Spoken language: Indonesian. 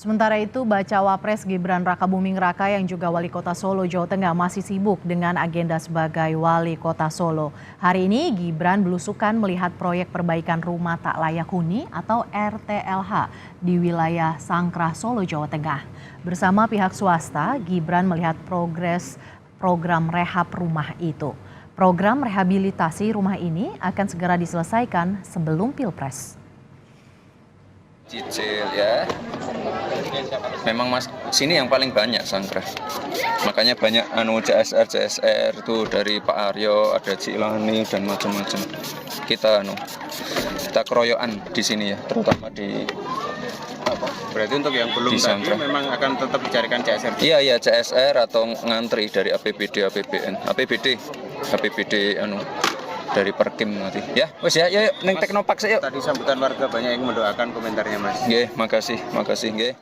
Sementara itu, Bacawa Pres Gibran Rakabuming Raka yang juga Wali Kota Solo, Jawa Tengah masih sibuk dengan agenda sebagai Wali Kota Solo. Hari ini Gibran belusukan melihat proyek perbaikan rumah tak layak huni atau RTLH di wilayah Sangkrah, Solo, Jawa Tengah. Bersama pihak swasta, Gibran melihat progres program rehab rumah itu. Program rehabilitasi rumah ini akan segera diselesaikan sebelum Pilpres. Cicil ya, memang mas sini yang paling banyak Sangkrah, makanya banyak CSR tuh dari Pak Aryo, ada Cilani dan macam-macam. Kita keroyokan di sini ya, terutama di Berarti untuk yang belum tadi memang akan tetap dicarikan CSR. Iya CSR atau ngantri dari APBD dari Perkim nanti. Ya, wes ya, yuk ning Teknopark yuk. Tadi sambutan warga banyak yang mendoakan komentarnya, Mas. Nggih, makasih nggih.